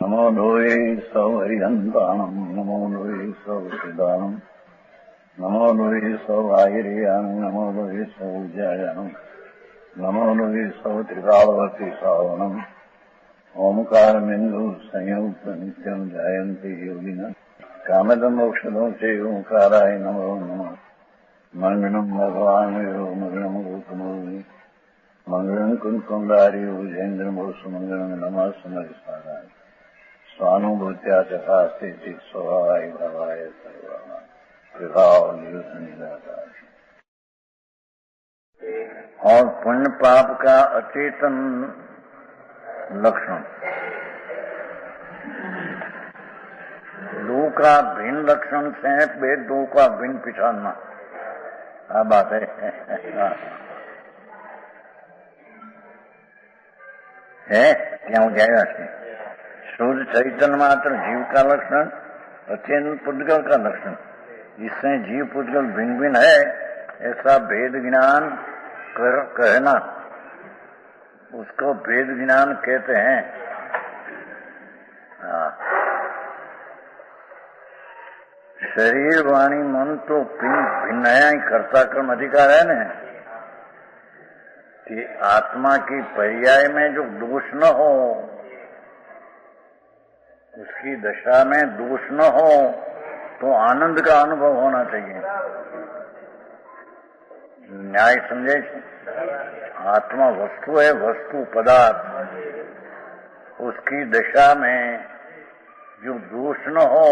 नमो लोये सौहरिहन्ताणम् नमो लोये सौसिदानम् नमो लोये सौवाहिर्यानम् नमो लोये सौज्यायानम् नमो लोये सौत्रिकालवर्ति सावनम् ओंकारमिन्दु संयुक्त नित्यम् जायन्ति योगिनः कामदम् मोक्षदम् च ओंकाराय नमो नमः मंगलम् भगवान् मंगलम् गौतमोऽग्नि मंगलम् कुंकुमधारी उजेन्द्रमोसु मंगलम् नमः समरिसाराय स्वानुभूत्या चकास्ते स्वभावाय भवाय सर्वाः विभाव निदातार। और पुण्य पाप का अचेतन लक्षण, दो का भिन्न लक्षण से भेद दो का भिन्न पिछाड़ना, क्या बात है क्या हो जाएगा? शुद्ध चैतन्य मात्र जीव का लक्षण, अचेतन पुद्गल का लक्षण। इससे जीव पुद्गल भिन्न भिन्न है ऐसा भेद ज्ञान कहना, उसको भेद ज्ञान कहते हैं। शरीर वाणी मन तो भिन्न है, कर्ता कर्म अधिकार है न, कि आत्मा की पर्याय में जो दोष न हो, उसकी दशा में दोष न हो तो आनंद का अनुभव होना चाहिए। न्याय समझे? आत्मा वस्तु है, वस्तु पदार्थ, उसकी दशा में जो दोष न हो,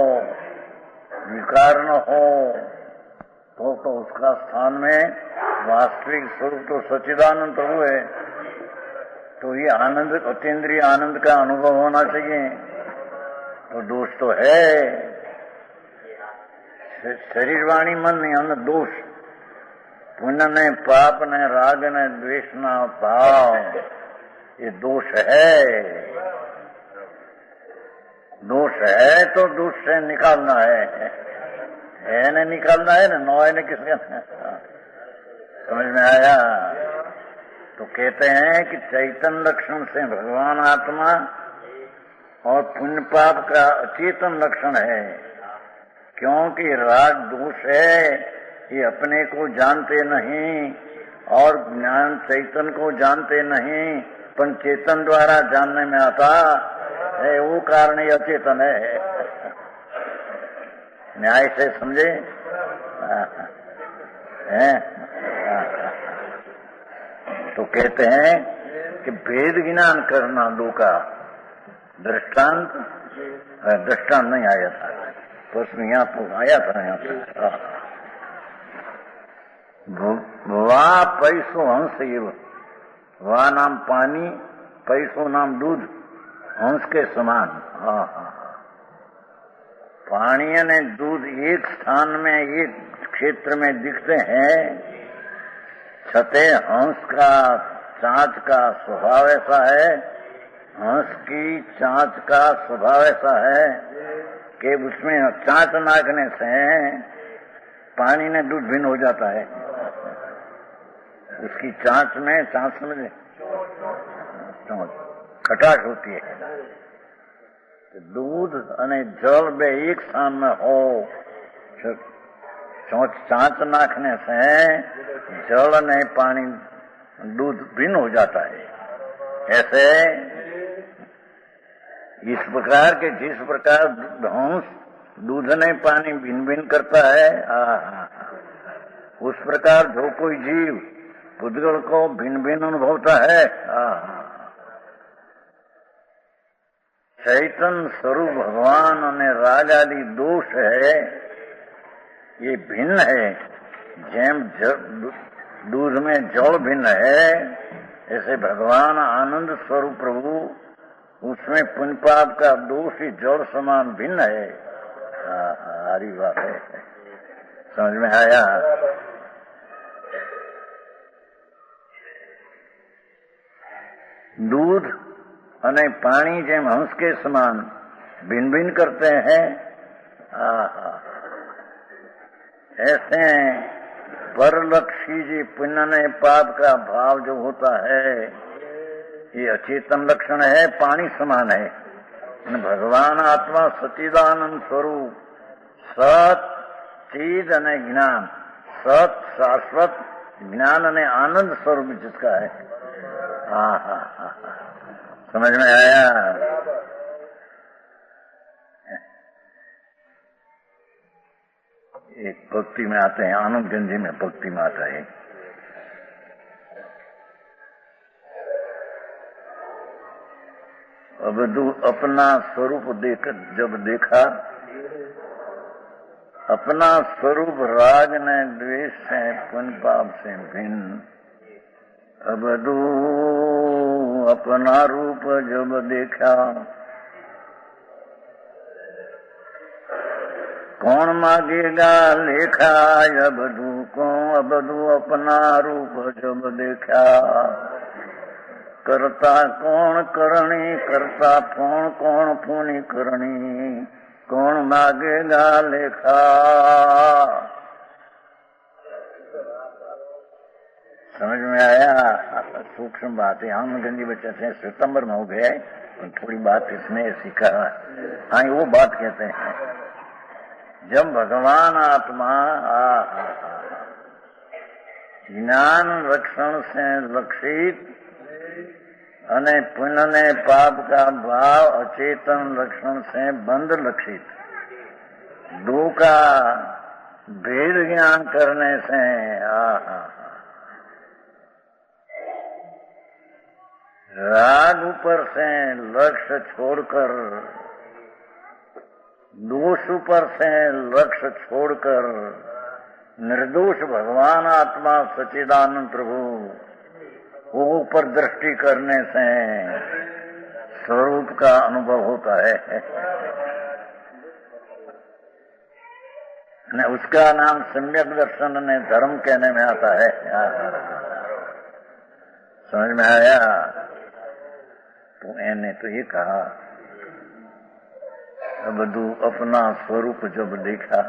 विकार न हो, तो उसका स्थान में वास्तविक स्वरूप तो सच्चिदानंद प्रभु है। तो ये आनंद, अतीन्द्रिय आनंद का अनुभव होना चाहिए। तो दोष तो है, शरीर वाणी मन नहीं, अंदर दोष, पुण्य ने पाप ने राग ने द्वेष न भाव, ये दोष है। दोष है तो दोष से निकालना है न निकालना है न, नो है न किसका। समझ में आया? तो कहते हैं कि चैतन्य लक्षण से भगवान आत्मा और पुण्य पाप का अचेतन लक्षण है, क्योंकि राग दोष है, ये अपने को जानते नहीं और ज्ञान चैतन्य को जानते नहीं, पर चेतन द्वारा जानने में आता है, वो कारण ही अचेतन है। न्याय से समझे? तो कहते हैं कि भेद ज्ञान करना दो का दृष्टांत, दृष्टांत नहीं आया था, तो उसमें यहाँ तो आया था। यहाँ वाह पैसो हंस एव, वाह नाम पानी, पैसो नाम दूध, हंस के समान। पानी ने दूध एक स्थान में एक क्षेत्र में दिखते हैं, छते हंस का चांच का स्वभाव ऐसा है, हंस की चांच का स्वभाव ऐसा है कि उसमें चांच नागने से पानी में दूध भिन्न हो जाता है। उसकी चांच में, चांच समझे, खटास होती है। दूध અને जल बे एक स्थान में हो, चांच नाखने से जल ने पानी दूध भिन्न हो जाता है। ऐसे इस प्रकार के जिस प्रकार हंस दूध ने पानी भिन्न भिन्न करता है, उस प्रकार जो कोई जीव पुद्गल को भिन्न भिन्न अनुभवता है। चैतन्य स्वरूप भगवान અને राग आदि दोष है, ये भिन्न है। जेम दूध में जल भिन्न है, ऐसे भगवान आनंद स्वरूप प्रभु, उसमें पुण्य पाप का दोष ही जल समान भिन्न है। हरी बात है, समझ में आया? दूध અને पानी જેમ हंस के समान भिन्न भिन्न करते हैं, ऐसे परलक्षी जी पुण्य ने पाप का भाव जो होता है, ये अचेतन लक्षण है, पानी समान है। ભગવાન આત્મા સચ્ચિદાનંદ સ્વરૂપ સત ચીજ અને જ્ઞાન, સત શાશ્વત ज्ञान અને आनंद स्वरूप जिसका है। हाँ हाँ हाँ हाँ, समझ में आया? एक भक्ति में आते हैं, आनंद गंजी में भक्ति में आता है। अब अपना स्वरूप जब देखा, अपना स्वरूप राग ने द्वेष से पुण्य पाप से भिन्न, अबदू अपना रूप जब देखा, कौन मांगेगा लेखा, अबदू अपना रूप जब देखा, करता कौन करणी, करता फोन कौन फूनी करणी, कौन मांगेगा लेखा। समझ में आया? सूक्ष्म बात है। हम गंजी बच्चे थे, सितंबर में हो गए, थोड़ी बात इसमें सीखा। हाँ, वो बात कहते हैं जब भगवान आत्मा ज्ञान रक्षण से लक्षित અને પુણ્ય ने पाप का भाव अचेतन लक्षण से बंद लक्षित, दो का भेद ज्ञान करने से राग ऊपर से लक्ष्य छोड़कर, दोष ऊपर से लक्ष्य छोड़कर निर्दोष भगवान आत्मा सच्चिदानंद प्रभु वो ऊपर दृष्टि करने से स्वरूप का अनुभव होता है। उसका नाम सम्यक दर्शन ने धर्म कहने में आता है। समझ में आया? तो मैंने तो ये कहा, अबदू अपना स्वरूप जब देखा,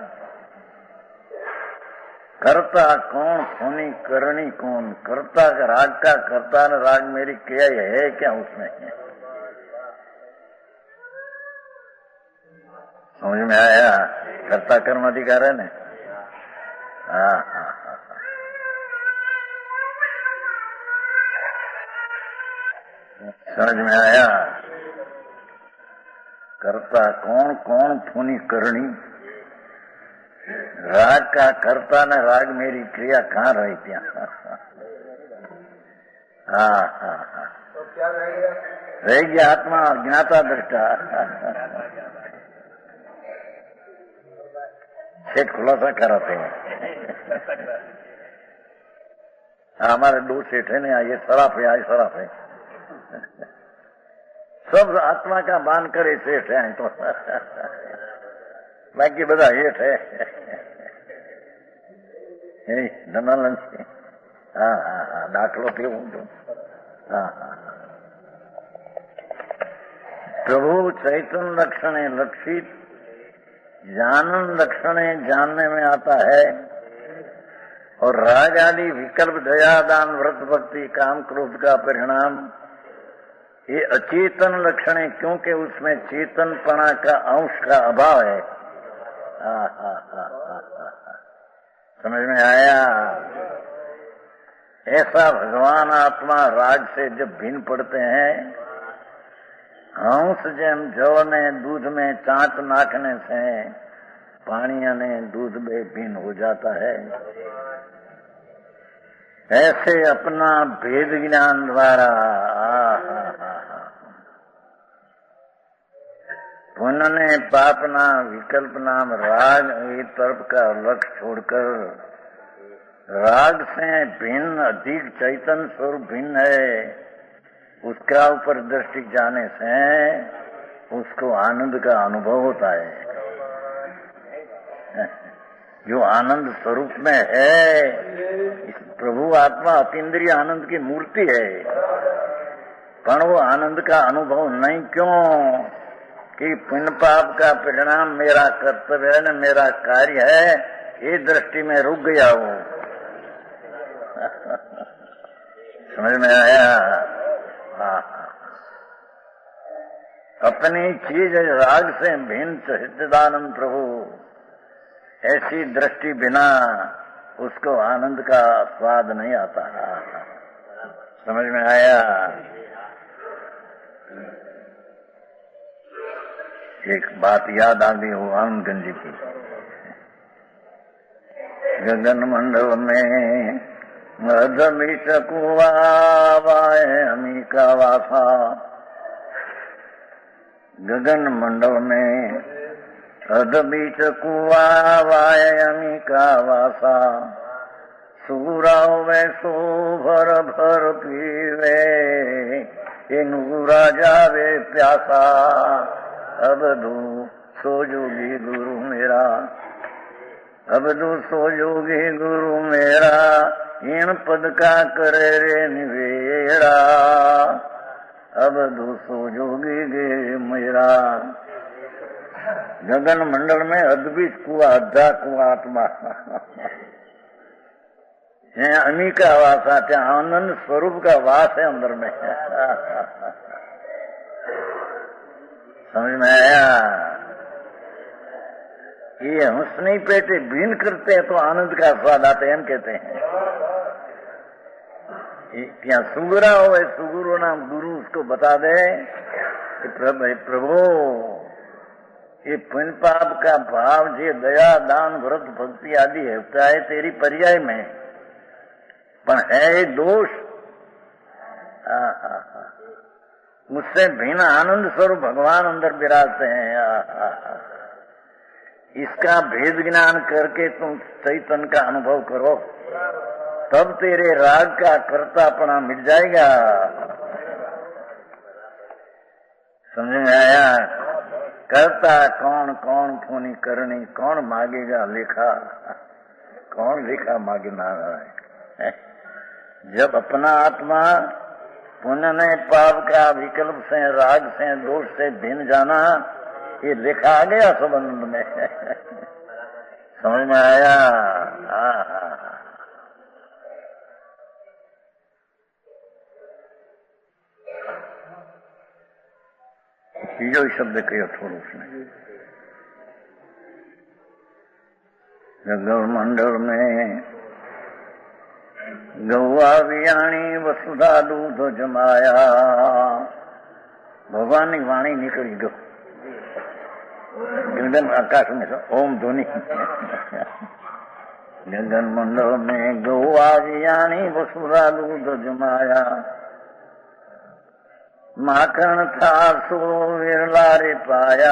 करता कौन फोनी करनी कौन, करता का राग का करता न राग मेरी क्या है क्या उसमें है? समझ में आया? करता कर्म अधिकार है ना? हाँ हाँ हाँ, समझ में आया? करता कौन कौन फोनी करनी, राग का करता न राग मेरी क्रिया कहाँ रही थी? हाँ हाँ हाँ, तो क्या रहेगा? रहेगी आत्मा ज्ञाता दृष्टा। छेद खुलासा कराते हैं। हमारे दो सेठ है ना, ये सराफ है, ये सराफ है, सब आत्मा का बान करे सेठ है तो बाकी બધા હેઠ હે ધનાનંદ છે। હા હા હા, દાખલો કેવું તો હા હા, प्रभु चैतन्य लक्षण लक्षित, जानन लक्षण जानने में आता है, और राग आदि विकल्प दया दान व्रत भक्ति काम क्रोध का परिणाम ये अचेतन लक्षण है, क्योंकि उसमें चेतनपना का अंश का अभाव है। समझ में आया? ऐसा भगवान आत्मा राग से जब भिन्न पड़ते हैं, हंस जेम जव ने दूध में चाट नाखने से पानी ने दूध में भिन्न हो जाता है, ऐसे अपना भेद ज्ञान द्वारा पुण्य ने पाप नाम विकल्प नाम राग एक तरफ का लक्ष्य छोड़कर राग से भिन्न अधिक चैतन्य स्वरूप भिन्न है, उसका ऊपर दृष्टि जाने से उसको आनंद का अनुभव होता है। जो आनंद स्वरूप में है, प्रभु आत्मा अतीन्द्रिय आनंद की मूर्ति है, पर वो आनंद का अनुभव नहीं। क्यों? कि पुण्य पाप का परिणाम मेरा कर्तव्य है न मेरा कार्य है, ये दृष्टि में रुक गया वो। समझ में आया? हाँ, अपनी चीज राग से भिन्न सच्चिदानंद प्रभु, ऐसी दृष्टि बिना उसको आनंद का स्वाद नहीं आता। समझ में आया? एक बात याद आ गई वो आनंदगंज की। गगन मंडल में अधमीच कुआ वाय अमी का वासा। गगन मंडल में अधबीच कुआ वाय अमी का वासा। सूराओ में सो भर भर पीवे, ये नूरा जावे प्यासा। अबदू सो जोगी गुरु मेरा, अबदू सो जोगी गुरु मेरा। इन पद का करे रे निवेड़ा, अबदू सो जोगी गे मेरा। गगन मंडल में अद्भुत कुआ, अद्धा कुआ आत्मा है, अमी का वास है, आनंद स्वरूप का वास है अंदर में। समझ में आया? ये हंस नहीं पेटे भिन्न करते हैं तो आनंद का स्वाद आते हैं, हम कहते हैं। क्या सुगुरा हो, सुगुरु नाम गुरु उसको बता दे कि प्रभु ये पुण्य पाप का भाव जे दया दान व्रत भक्ति आदि है तेरी पर्याय में, पर है एक दोष। मुझसे भिन्न आनंद स्वरूप भगवान अंदर विराजते हैं। इसका भेद ज्ञान करके तुम चैतन्य का अनुभव करो, तब तेरे राग का कर्तापना मिट जाएगा। समझ में आया? करता कौन कौन फोनी करनी, कौन मांगेगा लेखा, कौन लेखा मांगना है। जब अपना आत्मा पुण्य ने पाप का विकल्प से, राग से, दोष से भिन्न जाना, ये लिखा आ गया संबंध में। समझ में आया? जो शब्द कहो थोड़ा उसने। गगन मंडल में गौआ वियाणी वसुधा दूध जमाया। भगवान की वाणी निकली गो गगन आकाश में ओम ध्वनि। गगन मंडल में गौआ वियाणी वसुधा दूध जमाया। माखन था सो विरला रे पाया।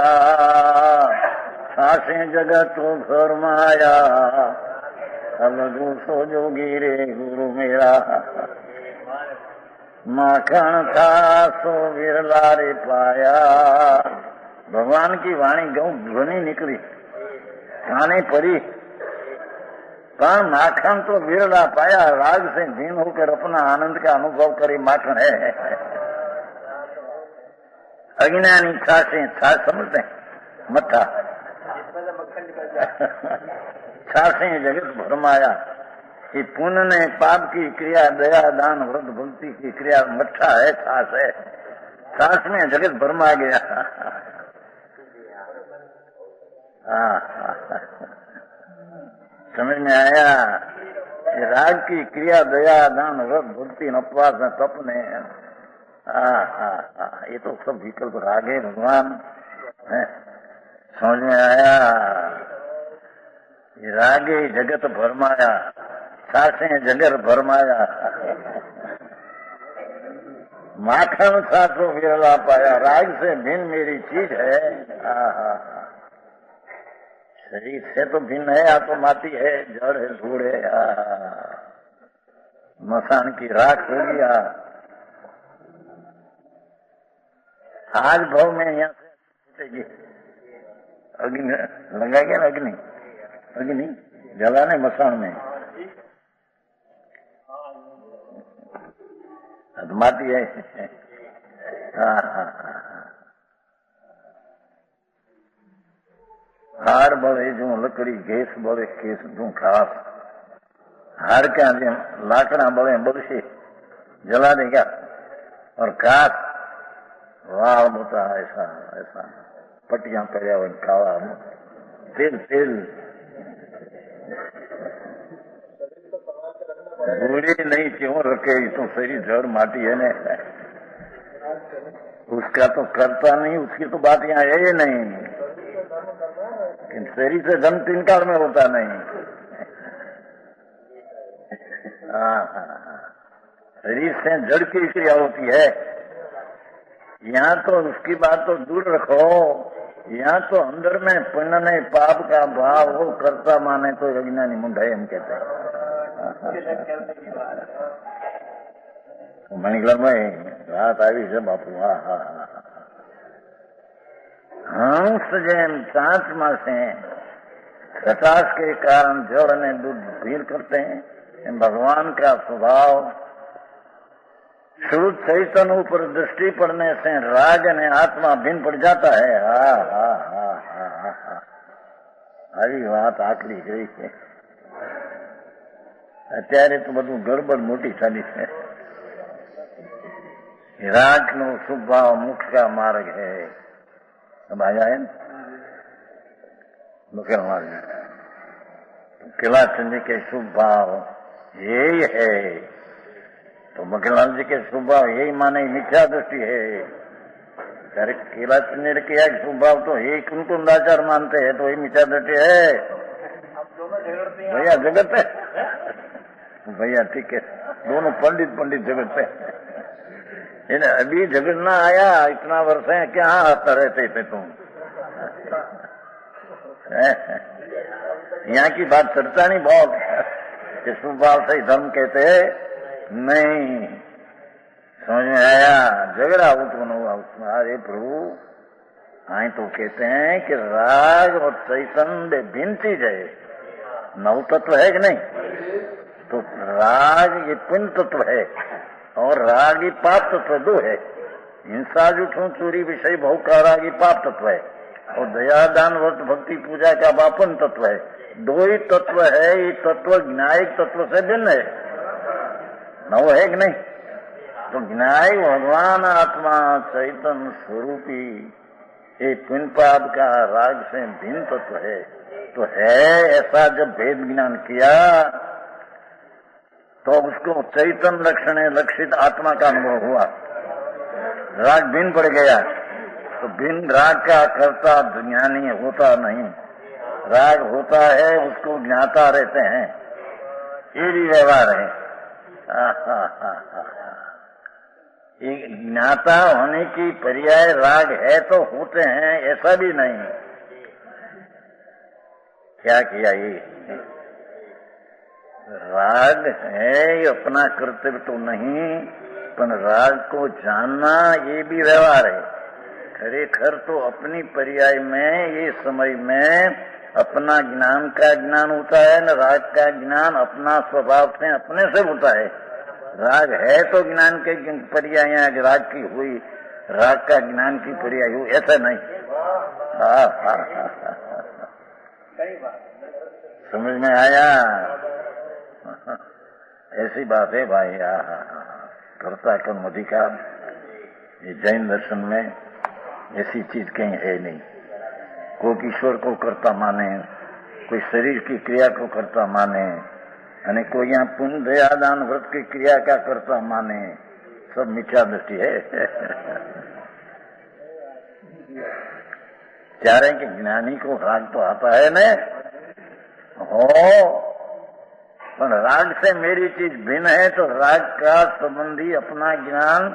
सासे जगत घर माया। अलगू सो जोगी रे गुरु मेरा। माखन था सो विरला रे पाया। भगवान की वाणी गौ ध्वनि निकली, काने पड़ी, पर माखन तो विरला पाया। राग से धीन होकर अपना आनंद का अनुभव करे माखन है। अज्ञानी छाछे, छाछ समझते हैं मट्ठा, छाछे जगत भरमाया। ये पुण्य ने पाप की क्रिया, दया दान व्रत भक्ति की क्रिया मट्ठा है, छाछ है। छाछ में जगत भरमा गया। समझ में आया? राग की क्रिया, दया दान व्रत भक्ति उपवास में तपने, ये तो सब विकल्प राग है भगवान है। समझ में आया? ये रागे जगत भरमाया, सासे जगत भरमाया। माखन सासो विरला पाया। राग से भिन्न मेरी चीज है। शरीर से तो भिन्न है, तो माटी है, जड़ है, धूड़ है, मसान की राख हो गया। आज भाव में यहाँ से अग्नि लगा गया ना, अग्नि अग्नि जलाने मसान में माटी है। हार बड़े जो लकड़ी, गैस बड़े केस जो खास, हार क्या लाकड़ा बड़े बरसे जला देगा, और काश वाह होता ऐसा ऐसा पटियां पड़िया हुआ काला तिल तिल बूढ़ी नहीं क्यों रखे तो सही जड़ माटी है ने उसका तो करता नहीं उसकी तो बात यहाँ है ही नहीं लेकिन शरीर से धन 3 काल में होता नहीं। शरीर से जड़ की क्रिया होती है। यहाँ तो उसकी बात तो दूर रखो, यहाँ तो अंदर में पुण्य नहीं पाप का भाव वो करता माने तो अज्ञानी मुंडा हम कहते हैं। मणिकला में रात आई है बापू। हंस जैन कांच में से खटास के कारण जड़ ने दूध भीड़ करते हैं। भगवान का स्वभाव शुद्ध चैतन्य पर दृष्टि पड़ने से राग ने आत्मा भिन्न पड़ जाता है। આવી વાત આટલી ગઈ છે। અત્યારે તો બધું ગડબડ મોટી ચાલી છે। राग नो स्वभाव मुख्य का मार्ग है। अब आया है मुख्य मार्ग किलाचंद जी के स्वभाव यही है। तो मखनलाल जी के स्वभाव यही माने मिथ्या दृष्टि है। ત્યારે किलाचंद ने किया स्वभाव तो यही कुंकुम आचार मानते हैं तो यही मिथ्या दृष्टि है। भैया जगत है भैया ठीक है दोनों पंडित जगत है। अभी जगत ना आया इतना वर्ष है क्या आता रहते थे तुम। यहाँ की बात चर्चा नहीं बहुत कि स्वभाव से धर्म कहते नहीं। समझ में आया झगड़ा उत्पन्न हुआ उसमें। अरे प्रभु आई तो कहते हैं कि राग और चैतन्य भिन्न चीज है। नव तत्व है कि नहीं। तो राग ये पुण्य तत्व है और राग ये पाप तत्व दो है। हिंसा जुठू चोरी विषय भोग का राग ये पाप तत्व है और दया दान व्रत भक्ति पूजा का बापन तत्व है। दो ही तत्व है। ये तत्व ज्ञायिक तत्व से भिन्न है। नव है कि नहीं। तो ज्ञायिक भगवान आत्मा चैतन्य स्वरूपी ये पुण्य पाप का राग से भिन्न तत्व है। तो है ऐसा जब भेद ज्ञान किया तो उसको चैतन्य लक्षण लक्षित आत्मा का अनुभव हुआ। राग भिन्न पड़ गया तो भिन्न राग का कर्ता ज्ञानी होता नहीं। राग होता है उसको ज्ञाता रहते हैं। ये भी व्यवहार है। ज्ञाता होने की पर्याय राग है तो होते हैं ऐसा भी नहीं। क्या किया ये राग है ये अपना कर्तव्य तो नहीं पर राग को जानना ये भी व्यवहार है। खरेखर तो अपनी पर्याय में ये समय में अपना ज्ञान का ज्ञान होता है न राग का ज्ञान अपना स्वभाव से अपने से होता है। राग है तो ज्ञान के पर्याय राग की हुई राग का ज्ञान की पर्याय हुई ऐसा नहीं। समझ में आया। ऐसी बात है भाई। कर्ता कर्म अधिकार ये जैन दर्शन में ऐसी चीज कहीं है नहीं। कोई ईश्वर को कर्ता माने कोई शरीर की क्रिया को कर्ता माने અને કોઈ यहाँ पुण्य दया दान व्रत की क्रिया का कर्ता माने सब मिथ्या दृष्टि है। कह रहे हैं कि ज्ञानी को राग तो आता है न हो पर राग से मेरी चीज भिन्न है। तो राग का संबंधी अपना ज्ञान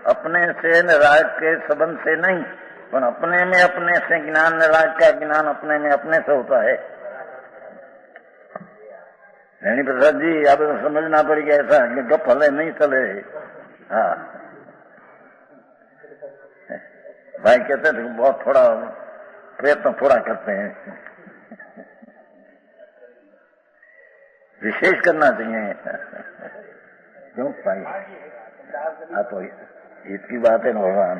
अपने से न राग के संबंध से नहीं पर अपने में अपने से ज्ञान न राग का ज्ञान अपने में अपने से होता है। नहीं प्रसाद जी आप तो समझना पड़ेगा ऐसा कि गप हले नहीं चले। हाँ भाई कहते थे बहुत थोड़ा प्रयत्न थोड़ा करते हैं विशेष करना चाहिए। क्यों भाई हाँ तो इसकी बात है ना भगवान।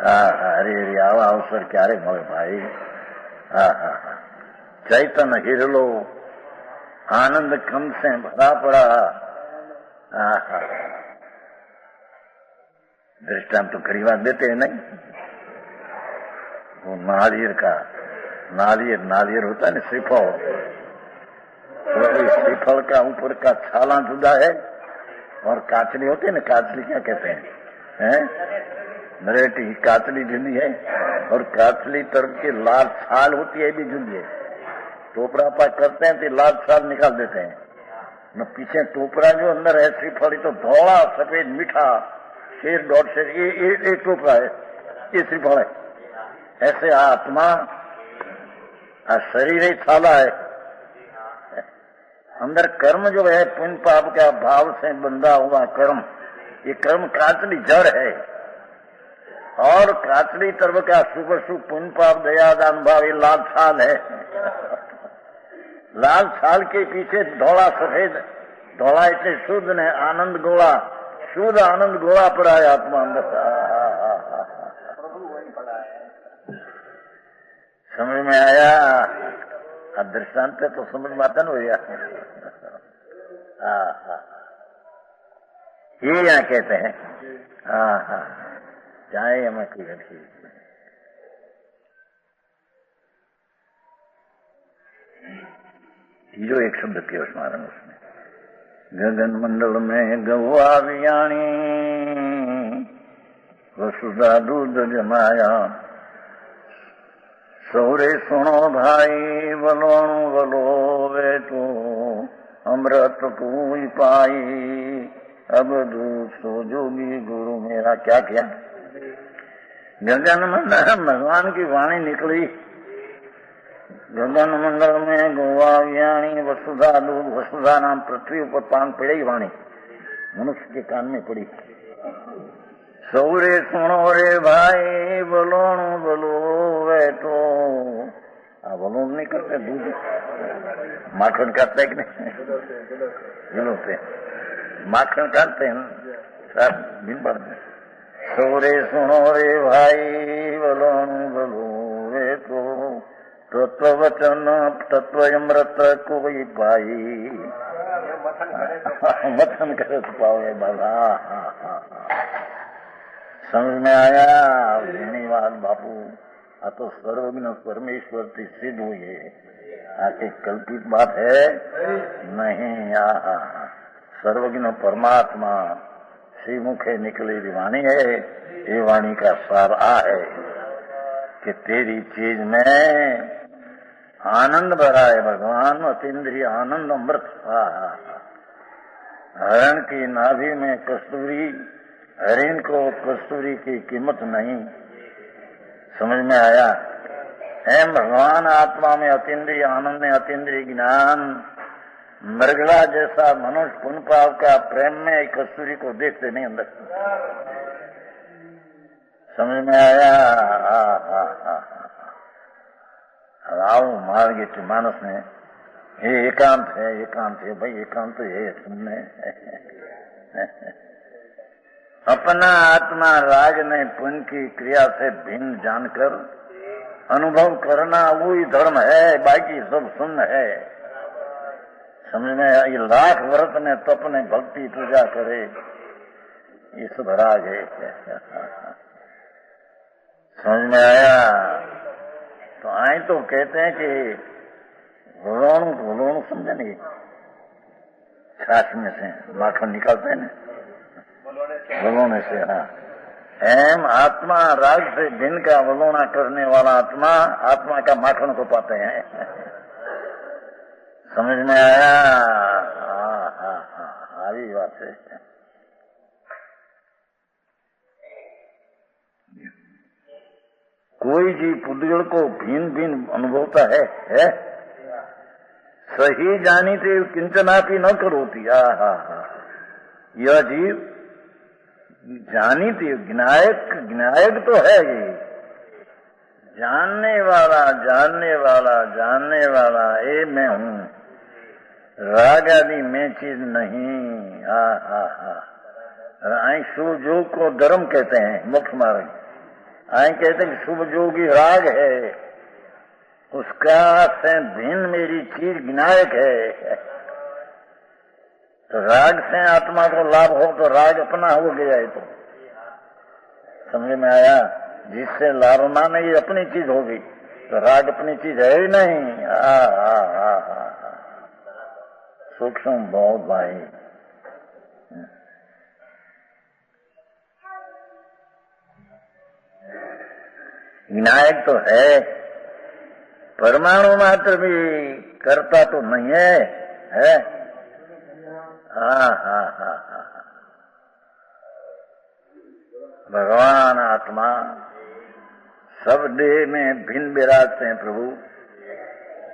अरे अरे आवा अवसर क्यारे મળે भाई। चैतन्य हिरलो आनंद कम से भरा पड़ा। दृष्टांत तो करीबा देते हैं नहीं। वो नारियर होता है ना, श्रीफल, तो श्रीफल का ऊपर का छाला जुदा है और काचली होती है ना, काचली क्या कहते हैं, मराठी काचली जुदी है और काचली तरफ की लाल छाल होती है भी जुदी है। टोपरा पाक करते हैं तो लाल छाल निकाल देते हैं न, पीछे टोपरा जो अंदर है श्रीफल तो धोला सफेद मीठा शेर 1.5 शेर, ये टोपरा है, ये श्रीफल है। ऐसे आत्मा शरीर ही छाला है, अंदर कर्म जो है पुण्य पाप का भाव से बंधा हुआ कर्म, ये कर्म काचली जड़ है और काचली तरफ का शुभ शुभ पुण्य पाप दया दान भाव ये लाल छाल है। लाल छाल के पीछे धोला सफेद, धोला इतने शुद्ध ने आनंद गोला, शुद्ध आनंद गोला पड़ा है आत्मा अंदर। समझ में आया? दृष्टांत तो समझ में आता ना भैया। ये यहाँ कहते हैं चाहे हमें की रखी। जो एक शब्द किया स्मरण उसमें, गगन मंडल में गौआ वियाणी वसुधा दूध जमाया, सौरे सुनो भाई वलोणु वलोवे तो अमृत पूई पाई, अब दूसो जोगी गुरु मेरा। क्या किया? गगन मंडल भगवान की वाणी निकली, गगन मंडल में गोवा वियाणी वसुधा दूध, वसुधा नाम पृथ्वी ऊपर पान पड़ी वाणी मनुष्य के कान में पड़ी। सौरे सुनो रे भाई बलोणु बलो वे तो, बलोण नहीं करते, दूध माखन काटते कि नहीं, जिलों माखन काटते हैं सब दिन पड़ते। सौरे सुनो रे भाई बलोणु बलो वे तो, तत्व वचन तत्व अमृत कोई पाई, वचन करे तो पाओगे बाबा। समझ में आया? धन्यवाद बापू। आ तो सर्वज्ञ परमेश्वर की सिद्ध हुई है, आके कल्पित बात है नहीं। सर्वज्ञ परमात्मा श्री मुखे निकली वाणी है, ये वाणी का सार आ है कि तेरी चीज में आनंद भरा है भगवान, अतीन्द्रिय आनंद अमृत। हरण की नाभि में कस्तूरी, हरिण को कस्तूरी की कीमत नहीं। समझ में आया? एम भगवान आत्मा में अतीन्द्रिय आनंद में अतीन्द्रिय ज्ञान, मृगला जैसा मनुष्य पुण्य पाप का प्रेम में कस्तूरी को देखते नहीं अंदर। समझ में आया? आओ मार्ग के मानस में ये एकांत है भाई, एकांत तो है सुनने। अपना आत्मा राग ने पुण्य की क्रिया से भिन्न जानकर अनुभव करना वही धर्म है, बाकी सब सुन्न है। समझ में? ये लाख व्रत ने तप ने भक्ति पूजा करे, ये सब राग है। समझ में आया? तो आए तो कहते हैं कि वलोणु समझे नहीं, छाछ में से माखन निकालते हैं ना, वलोने से। एम आत्मा राग से भिन्न का वलोना करने वाला आत्मा, आत्मा का माखन को पाते हैं। समझ में आया? सारी बात है। कोई जीव पुद्गल को भिन्न भिन्न अनुभवता है? सही जानी थे किंचनापि न करोती। यह जीव जानी थी, ज्ञायक तो है ये, जानने वाला ये मैं हूँ, राग आदि मैं चीज नहीं। आई शुभ योग को धर्म कहते हैं, मोक्ष मार्ग। आई कहते हैं कि शुभ योगी राग है, उसका से भिन्न मेरी चीज ज्ञायक है। तो राग से आत्मा को लाभ हो तो राग अपना हो गया है। तो समझ में आया? जिससे लालना नहीं अपनी चीज होगी तो राग अपनी चीज है ही नहीं। सूक्ष्म बहुत भाई। विनायक तो है, परमाणु मात्र भी करता तो नहीं है? भगवान आत्मा सब देह में भिन्न विराजते हैं प्रभु।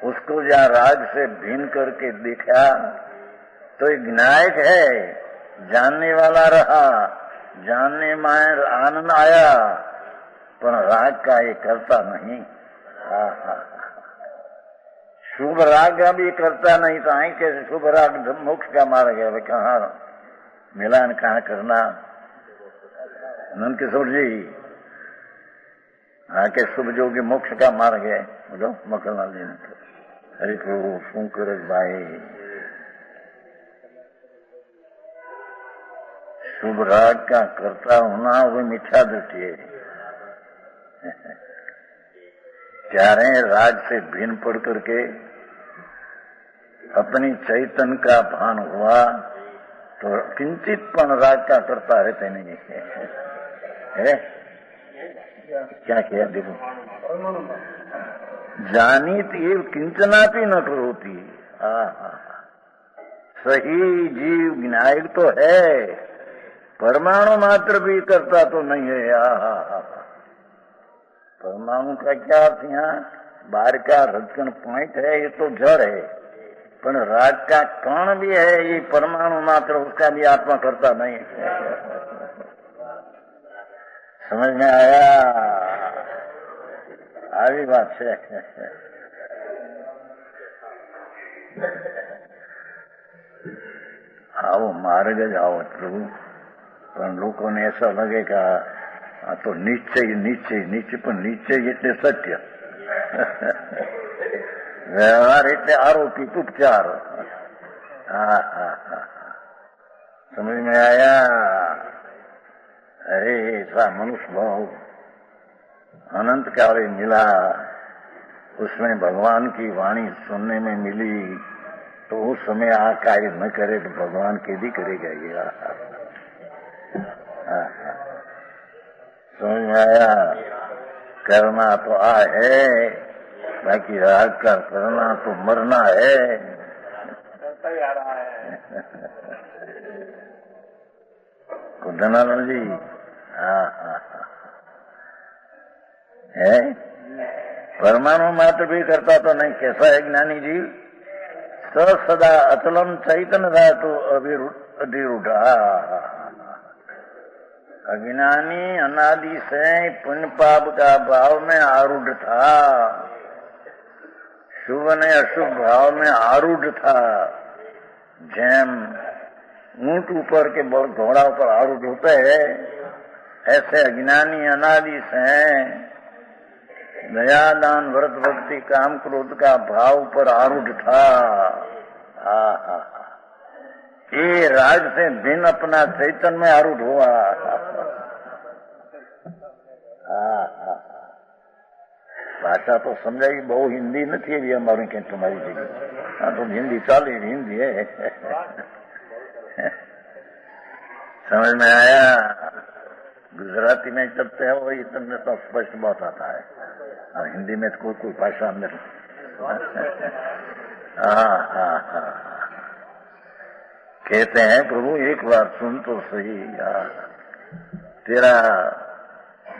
उसको जहाँ राग से भिन्न करके देखा तो एक विनायक है, जानने वाला रहा, जानने में आनंद आया, पर राग का ये करता नहीं। शुभ राग का भी करता नहीं तो आई कैसे शुभ राग मोक्ष का मार गया? भाई कहाँ मिलान कहाँ करना? नंद किशोर जी आके शुभ जोगी मोक्ष का मार गए। बोलो मकरलाल जी ने हरि प्रभु શું કરે ભાઈ? शुभ राग का करता होना वो मिथ्या दृष्टि है। चारे राग से भिन्न पड़ करके अपनी चैतन्य का भान हुआ तो किंचित पण राग का करता रहते नहीं है। क्या किया देखो, जानित एव किंचनापि न करोति। सही जीव विनायक तो है, परमाणु मात्र भी करता तो नहीं है। परमाणु का क्या अर्थ? यहाँ बाहर का रजकण पॉइंट है, ये तो जड़ है, पर राग का कण भी है, ये परमाणु मात्र उसका भी आत्मा करता नहीं। समझ में आया? આવી વાત છે। आओ मार्ग जाओ प्रभु, पर लोगों ने ऐसा लगेगा तो नीचे नीचे नीचे, पर नीचे इतने सत्य व्यवहार इतने आरोपी उपचार। समझ में आया? अरे ऐसा मनुष्य भाव अनंत काले मिला, उसमें भगवान की वाणी सुनने में मिली, तो उस समय आ कार्य न करे तो भगवान के भी करेगा ये। समझ में आया? करना तो आ है, बाकी राग का करना तो मरना है। कुंदनालाल जी है, परमाणु मात्र भी करता तो नहीं। कैसा है ज्ञानी जी? सदा अचलम चैतन्य धातु अधिरूढ़। अज्ञानी अनादि से पुण्य पाप का भाव में आरूढ़ था, शुभ ने अशुभ भाव में आरूढ़ था। जैम ऊंट ऊपर के बहुत घोड़ा ऊपर आरूढ़ होते हैं, ऐसे अज्ञानी अनादि से दया दान व्रत भक्ति काम क्रोध का भाव पर आरूढ़ था। ये राग से भिन्न अपना चैतन्य में आरूढ़ हुआ। भाषा तो समझाई बहु हिंदी नहीं भी हमारी कहीं तुम्हारी जगह। हाँ तो हिंदी चाली हिंदी है। समझ में आया? गुजराती में चलते हो ये तुमने तो स्पष्ट बहुत आता है, और हिंदी में तो कोई भाषा नहीं। कहते हैं प्रभु एक बार सुन तो सही, तेरा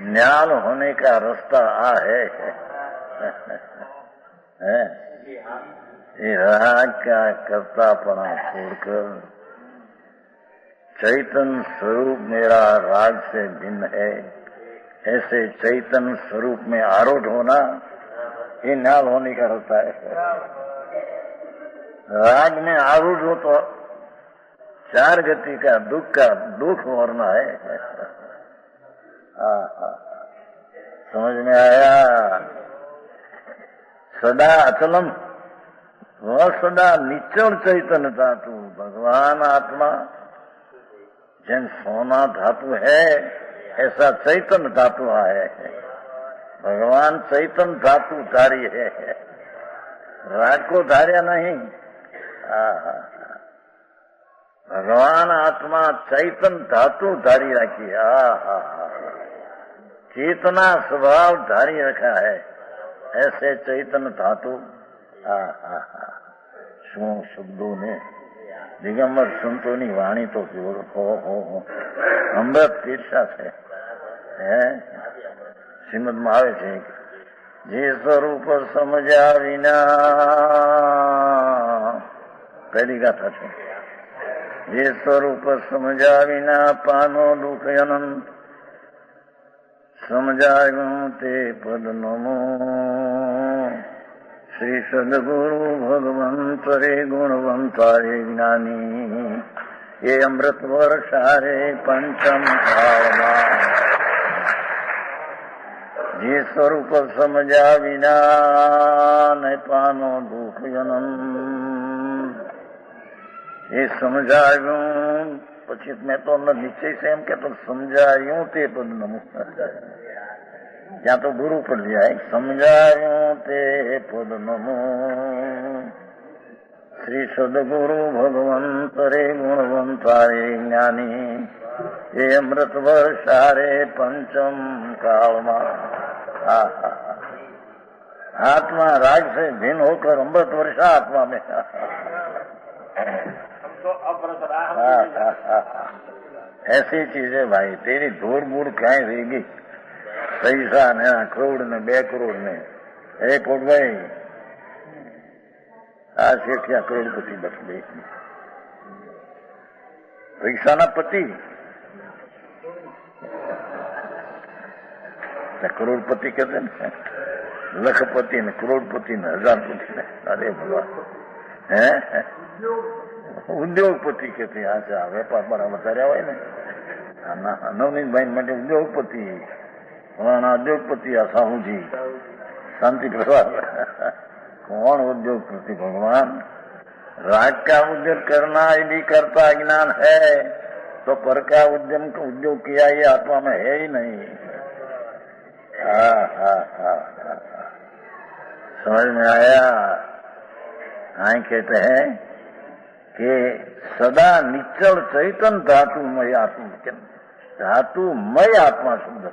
न्याल होने का रास्ता है। ये राग का कर्तापना छोड़कर चैतन्य स्वरूप मेरा राग से भिन्न है, ऐसे चैतन्य स्वरूप में आरूढ़ होना, ये न्याल होने का रास्ता है। राग में आरूढ़ हो तो चार गति का दुख मरना है। समझ में आया? सदा अचलम, वह सदा निचल चैतन्य धातु भगवान आत्मा जन सोना धातु है, ऐसा चैतन्य धातु है। भगवान चैतन्य धातु धारी है, राग को धार्या नहीं। भगवान आत्मा चैतन्य धातु धारी रखी है, चेतना स्वभाव धारी रखा है, ऐसे चैतन्य धातु। શું શબ્દો ને દિગંબર સંતોની વાણી તો હો અમૃત પીરસા છે। શ્રીમદમાં આવે છે જે સ્વરૂપ સમજ્યા વિના, પહેલી ગાથા છે, જે સ્વરૂપ સમજ્યા વિના પાનો દુઃખ અનંત, સમજાયું તે પદ નમો। श्री सदगुरु भगवंत रे गुणवंतारे ज्ञानी, ये अमृत वर्षारे पंचम कालमा। जे स्वरूप समझा विना न पानो दुख जन्म, ये समझायूं પછી મેં તો નિશ્ચય છે એમ કે તો સમજાયું તે પદ નમો, ત્યાં તો ગુરુ પર જાય, સમજાયું તે પદ નમો। શ્રી સદગુરુ ભગવંત રે ગુણવંતારે જ્ઞાની, એ અમૃત વર્ષારે पंचम कालमा। आत्मा राग से भिन्न होकर अमृत वर्षा आत्मा में। ऐसी चीजें भाई, तेरी धूल बूढ़ कहीं रहेगी, पैसा ने करोड़ ने 2 करोड़ ने 1 कोट भाई आ शेठिया करोड़पति बच गई। पैसा ना पति करोड़पति कहते हैं, लखपति ने करोड़पति ने 1000पति ने, अरे भगवान है उद्योगपति कहते हैं। अच्छा व्यापार बड़ा बताया हुआ है ना, नवनीत भाई માટે उद्योगपति, उद्योगपति आ साहू जी शांति प्रसाद। कौन उद्योगपति भगवान? राग का उद्योग करना यदि करता ज्ञान है तो पर का उद्योग किया ये आत्मा में है ही नहीं। समझ में आया? आई कहते हैं कि सदा निश्चल चैतन्य धातुमय आत्मा, धातुमय आत्मा शुद्ध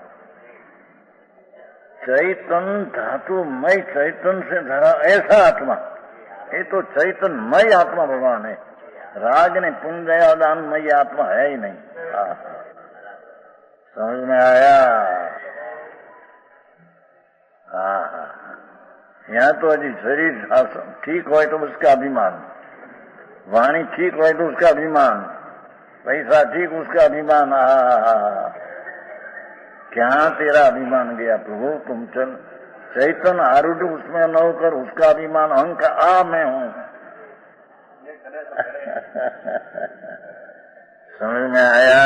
चैतन्य धातुमय, चैतन्य से धरा ऐसा आत्मा, ये तो चैतन्यमय आत्मा भगवान है। राग ने पुण्य दया दानमय आत्मा है ही नहीं। समझ में आया? यहाँ तो अभी शरीर ठीक हो तो उसका अभिमान, वाणी ठीक हो तो उसका अभिमान, पैसा ठीक उसका अभिमान। क्या तेरा अभिमान गया प्रभु? तुम चल चैतन्य आरूढ़ उसमें न होकर उसका अभिमान अहंकार आ मैं हूं। समझ में आया?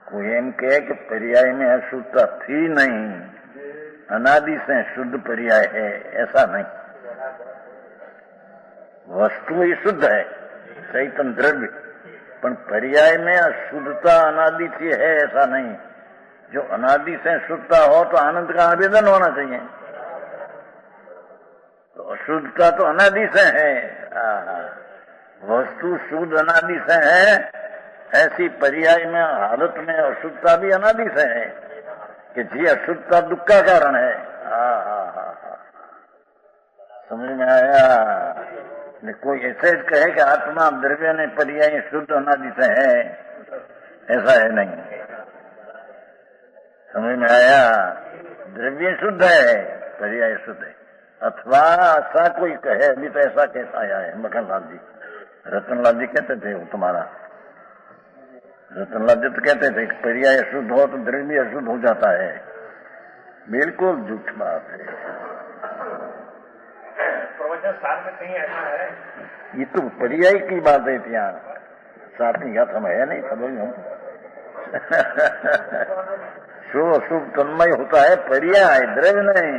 कोई एम कहे कि पर्याय में अशुद्धता थी नहीं, अनादि से शुद्ध पर्याय है, ऐसा नहीं। वस्तु ही शुद्ध है, चैतन्य द्रव्य, पर पर्याय में अशुद्धता अनादि से है ऐसा नहीं। जो अनादि से शुद्धता हो तो आनंद का आवेदन होना चाहिए, तो अशुद्धता तो अनादि से है। वस्तु शुद्ध अनादि से है, ऐसी पर्याय में हालत में अशुद्धता भी अनादि से है कि जी अशुद्धता दुख का कारण है। समझ में आया? कोई ऐसे कहे कि आत्मा द्रव्य ने पर्याय शुद्ध अनादि से है, ऐसा है नहीं। समझ में आया? द्रव्य शुद्ध है, पर्याय शुद्ध है। अथवा ऐसा कोई कहे, अभी तो ऐसा कैसा आया है मखनलाल जी, रतनलाल जी कहते थे, वो तुम्हारा रतनलाल जी तो कहते थे कि पर्याय शुद्ध हो तो द्रव्य अशुद्ध हो जाता है। बिल्कुल झूठ बात है। सार में कहीं ऐसा है? ये तो पर्याय की बात है, यहाँ सातवीं गाथा में है नहीं, खबर हम शुभ अशुभ तन्मय होता है, पर्याय द्रव्य नहीं।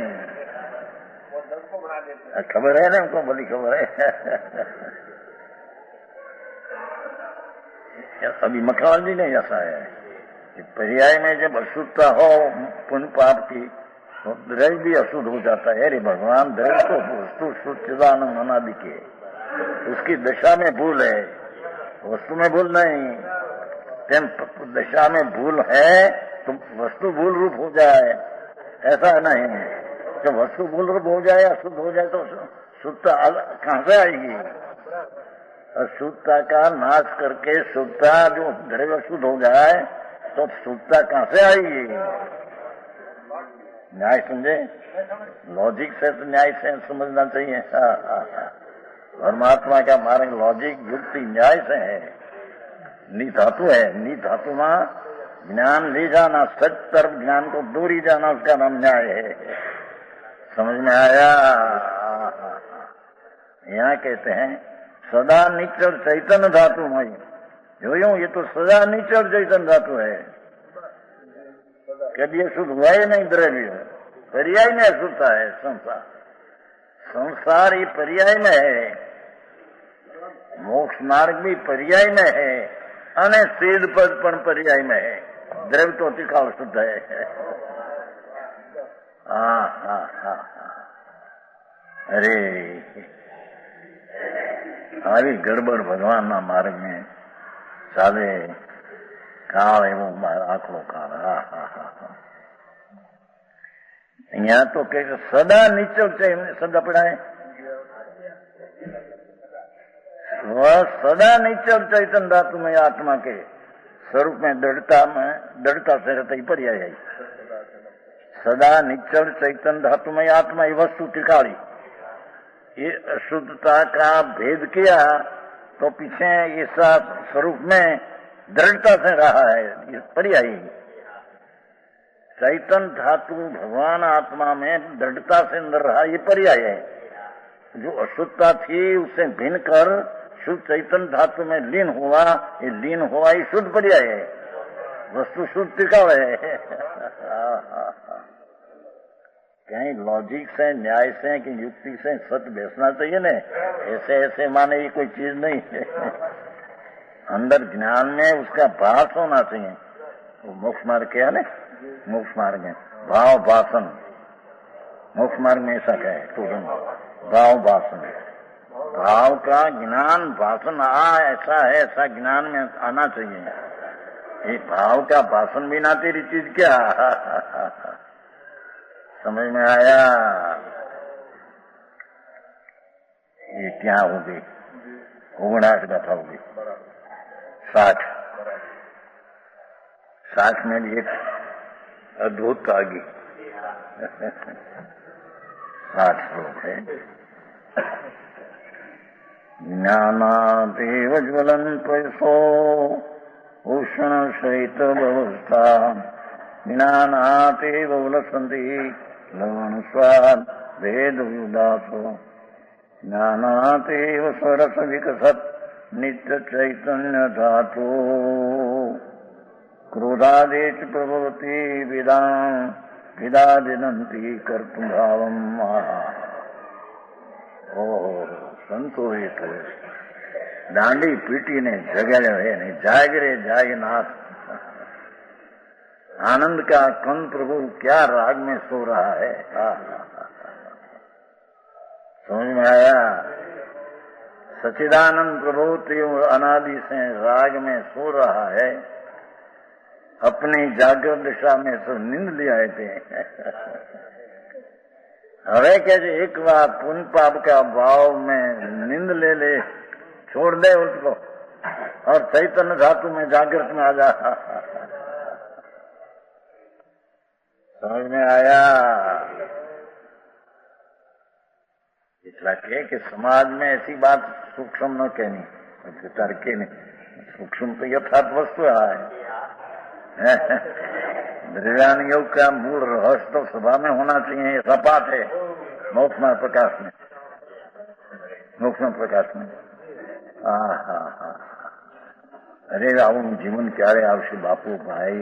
खबर है ना हमको, बड़ी खबर है। अभी मखनलाल जी ने ऐसा है, कि पर्याय में जब अशुद्धता हो पुण्य पाप की तो द्रव्य भी अशुद्ध हो जाता है। अरे भगवान, द्रव्य तो वस्तु शुद्धानंद अनादि के, उसकी दशा में भूल है, वस्तु में भूल नहीं। दशा में भूल है तो वस्तु भूल रूप हो जाए, ऐसा नहीं है। जब वस्तु भूल रूप हो जाए, अशुद्ध हो जाए, तो शुद्धता कहां से आएगी? अशुद्धता का नाश करके शुद्धता, जो द्रव्य शुद्ध हो जाए तो शुद्धता कहां से आएगी? न्याय समझे? लॉजिक से तो न्याय से समझना चाहिए। परमात्मा का मार्ग लॉजिक, युक्ति, न्याय से है। नी धातु है, नी धातु में ज्ञान ले जाना, सच तरफ ज्ञान को दूरी जाना, उसका नाम न्याय है। समझ में आया? यहाँ कहते हैं सदा निचर चैतन्य धातु मई। जो ये तो सदा निचर चैतन्य धातु है, कभी ये शुद्ध हुआ ही नहीं। द्रव्य पर्याय में अशुद्धता है। संसार, संसार ये पर्याय में है, मोक्ष मार्ग भी पर्याय में है, अने सीध पद पण पर्याय में है। द्रव्य तो अतिकाल शुद्ध है। अरे આવી ગડબડ ભગવાનના માર્ગ में ચાલે, કાળ એવો આખલો કાળ। અહીંયા તો કે સદા નીચળ છે, એમને શબ્દ પડાય, सदा निचल चैतन्य धातु में आत्मा के स्वरूप में दृढ़ता से रहता ही पर्याय है। सदा निचल चैतन्य धातु में आत्मा, ये वस्तु त्रिकाली, ये अशुद्धता का भेद किया तो पीछे ऐसा स्वरूप में दृढ़ता से रहा है, ये पर्याय। चैतन्य धातु भगवान आत्मा में दृढ़ता से अंदर रहा, ये पर्याय है। जो अशुद्धता थी उससे भिन्न कर शुद्ध चैतन्य धातु में लीन हुआ, ये लीन हुआ ही शुद्ध पर्याय है। वस्तु शुद्ध त्रिकाल है। कहीं लॉजिक से, न्याय से कि युक्ति से सत्य बेचना चाहिए न, ऐसे ऐसे माने ये कोई चीज नहीं है। अंदर ज्ञान में उसका भास होना चाहिए। वो मोक्ष मार्ग क्या है, मोक्ष मार्ग में भाव भाषण, मोक्ष मार्ग में ऐसा क्या है? तो भाव भाषण, भाव का ज्ञान भाषण ऐसा है, ऐसा ज्ञान में आना चाहिए। ये भाव का भाषण बिना तेरी चीज क्या? समझ में आया? ये क्या होगी? 59 गाथा होगी, 60 में भी एक अद्भुत आगी 60 श्लोक है। ज्ञानादेव ज्वलन्त्वयसो उष्ण शैत व्यवस्था, ज्ञानातेव उलसन्ति लवण स्वाद भेद विदासो, ज्ञानातेव स्वरस विकसत् नित्य चैतन्य धातु, क्रोधादेश प्रभवति विदादिनन्ति कर्तुं भावम्। संतोषित दांडी पीटी ने जगड़े है नहीं, जागरे जागनाथ। आनंद का कौन प्रभु क्या राग में सो रहा है। समझ में आया? सच्चिदानंद प्रभु त्रिव अनादि से राग में सो रहा है, अपनी जागृत दिशा में तो नींद ले आए थे। હવે કે एक बार पुण्य पाप का भाव में नींद ले ले, छोड़ दे उसको और चैतन्य धातु में जागृत में आ जा। समझ में आया? इसलिए कि समाज में ऐसी बात सूक्ष्म न कहनी, तर्के नहीं, सूक्ष्म तो यथार्थ वस्तु है। द्रव्यान योग का मूल रहस्य तो सभा में होना चाहिए, सपाट है। मोक्ष में प्रकाश में, मोक्ष में प्रकाश में। अरे आવું जीवन क्यारे आवशे बापू भाई?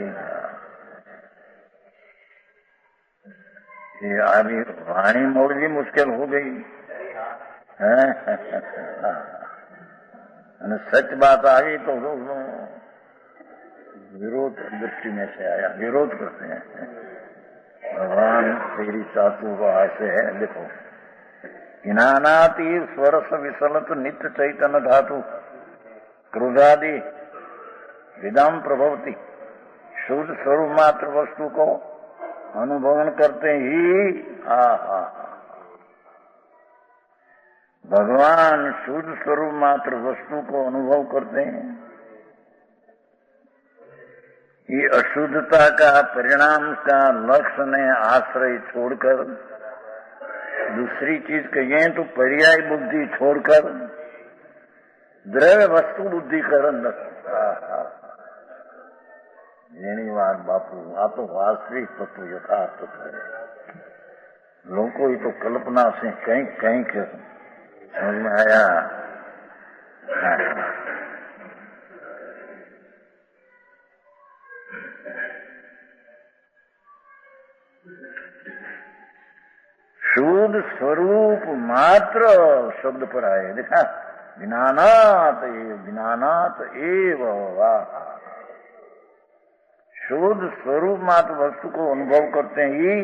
ये अभी वाणी मोड़नी मुश्किल हो गई है। सच बात आ गई तो विरोध दृष्टि में से आया, विरोध करते हैं। भगवान तेरी चातु ऐसे है, देखो ज्ञानाति स्वरस विसलत नित्य चैतन्य धातु क्रोधादि विदाम प्रभवती, शुद्ध स्वरूप मात्र वस्तु को अनुभवन करते ही भगवान शुद्ध स्वरूप मात्र वस्तु को अनुभव करते हैं। ये अशुद्धता का परिणाम का लक्ष्य ने आश्रय छोड़कर दूसरी चीज कहिए तो पर्याय बुद्धि छोड़कर द्रव्य वस्तु बुद्धि करण જેની વાત બાપુ, આ તો વાસ્તવિક તત્વ યથાર્થ છે। લોકો એ તો કલ્પના से કંઈક કંઈક समझ में आया। शुद्ध स्वरूप मात्र शब्द पर आए, देखा ज्ञानात एव वाह। शुद्ध स्वरूप मात्र वस्तु को अनुभव करते ही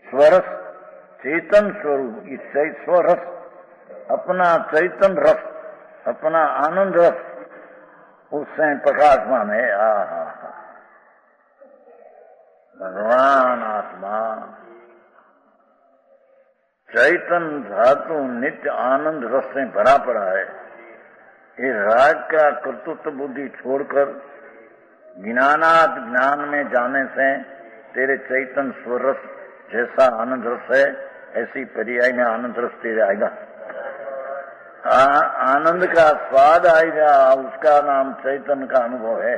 स्वरस चेतन स्वरूप, इस स्वरस अपना चैतन रस, अपना आनंद रस उससे प्रकाशमान है। भगवान आत्मा चैतन धातु नित्य आनंद रस से भरा पड़ा है। ये राग का कर्तृत्व बुद्धि छोड़कर ज्ञानात ज्ञान में जाने से तेरे चैतन स्वरस जैसा आनंद रस है, ऐसी पर्याय में आनंद रस तेरे आएगा। आनंद का स्वाद आएगा, उसका नाम चैतन का अनुभव है।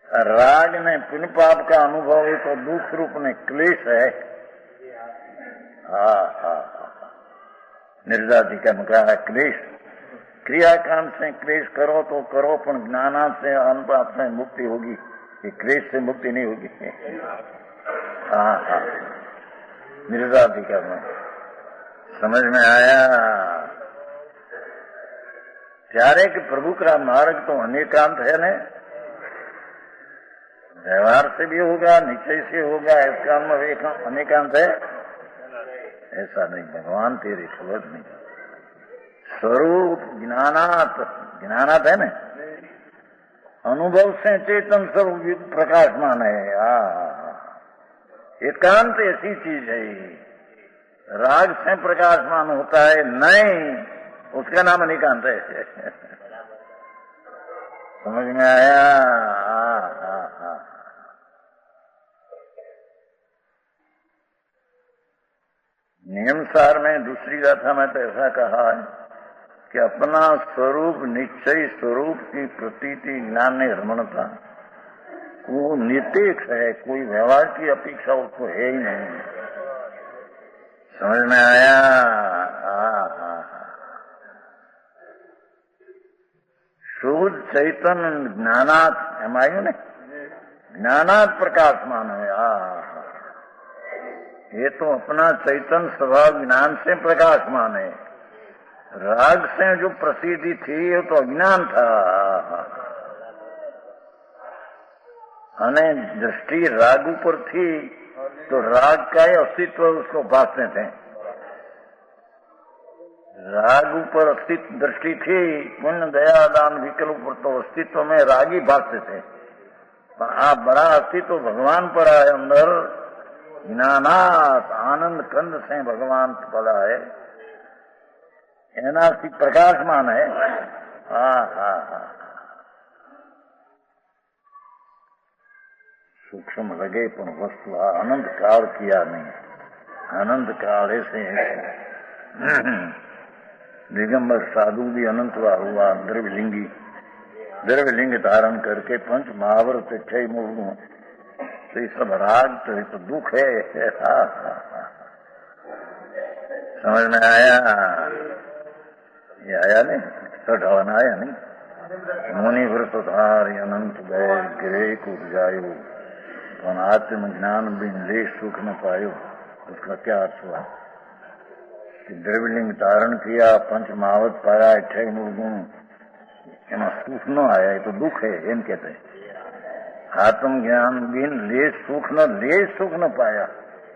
राग में पुण्य पाप का अनुभव है तो दुख रूप में क्लेश है। निर्जाति का कहा क्लेश, क्रियाकांड से क्लेश करो तो करो, पर ज्ञानात से अनुभव से मुक्ति होगी, ये क्लेश से मुक्ति नहीं होगी। निर्जाति का समझ में आया। प्यारे कि प्रभु का मार्ग तो अनेकांत है न, व्यवहार से भी होगा, निश्चय से होगा, इसका अनेकांत है ऐसा नहीं। भगवान तेरी खबर नहीं, स्वरूप ज्ञानात, ज्ञानात है न, अनुभव से चेतन स्वरूप प्रकाशमान है। एकांत ऐसी चीज है, राग से प्रकाशमान होता है नहीं, उसका नाम अनेकांत है। समझ में आया। नियम सार में दूसरी गाथा में तो ऐसा कहा है कि अपना स्वरूप निश्चय स्वरूप की प्रतीति ज्ञान ने रमणता वो निरपेक्ष है, कोई व्यवहार की अपेक्षा उसको है ही नहीं। समझ में आया। शुद्ध चैतन ज्ञानात एम आयु ने, ज्ञानात प्रकाशमान है। ये तो अपना चैतन स्वभाव ज्ञान से प्रकाशमान है। राग से जो प्रसिद्धि थी ये तो अज्ञान था, अने दृष्टि राग ऊपर थी तो राग का ही अस्तित्व उसको भासते थे। राग ऊपर अस्तित्व दृष्टि थी, पुण्य दया दान विकल्प पर तो अस्तित्व में राग ही भासते थे। पर आप बड़ा अस्तित्व भगवान पर आए, अंदर ज्ञानात आनंद कंद से भगवान पड़ा है, एनासी प्रकाशमान है। सूक्ष्म लगे पर वस्तु अनंत काल किया नहीं, अनंत काल ऐसे दिगंबर साधु भी अनंत हुआ, द्रव्यलिंग धारण करके पंच महावरत 6 मूर्गों तो ये सब राग तो दुख है। समझ में आया। ये आया नहीं, सढ़ावन आया नहीं। मुनि व्रत धार अनंत गए गिरे को जायो, आत्म ज्ञान बिन ले सुख न पायो। उसका क्या अर्थ हुआ कि द्रव्यलिंग धारण किया, पंच महावत पाया, 6 मूर्गुण એમાં સુખ ન આયા, એ તો દુઃખ હે એમ કહેતે. आत्मज्ञान बिन ले सुख न पाया,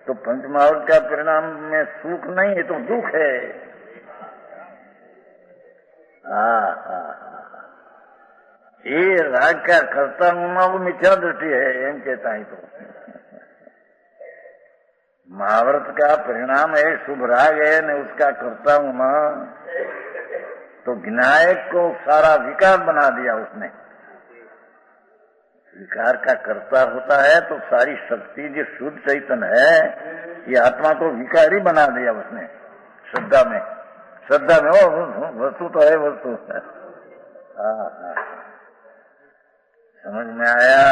तो पंचमहाभूत का परिणाम में सुख नहीं है, तो दुख है. ये राग का करता हूं वो मिथ्या दृष्टि है एम कहता है. तो महाव्रत का परिणाम है शुभ राग है न, उसका करता हूं मैं, तो विनायक को सारा विकार बना दिया उसने. विकार का कर्ता होता है तो सारी शक्ति जो शुद्ध चैतन्य है, ये आत्मा को विकारी बना दिया उसने. श्रद्धा में हो वस्तु तो है वस्तु. समझ में आया.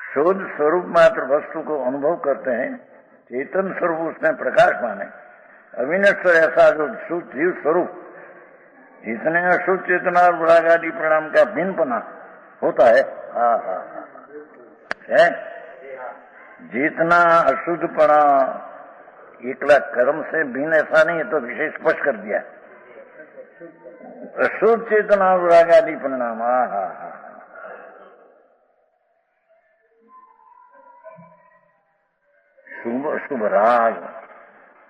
शुद्ध स्वरूप मात्र वस्तु को अनुभव करते हैं. चेतन स्वरूप उसमें प्रकाश माने. अविनश्वर ऐसा जो शुद्ध जीव स्वरूप जितने अशुद्ध चेतना और राग आदि परिणाम का भिन्नपना होता है, है जितना अशुद्धपना एकला कर्म से भिन्न ऐसा नहीं है, तो विशेष स्पष्ट कर दिया. अशुद्ध चेतना और राग आदि परिणाम, शुभ अशुभ राग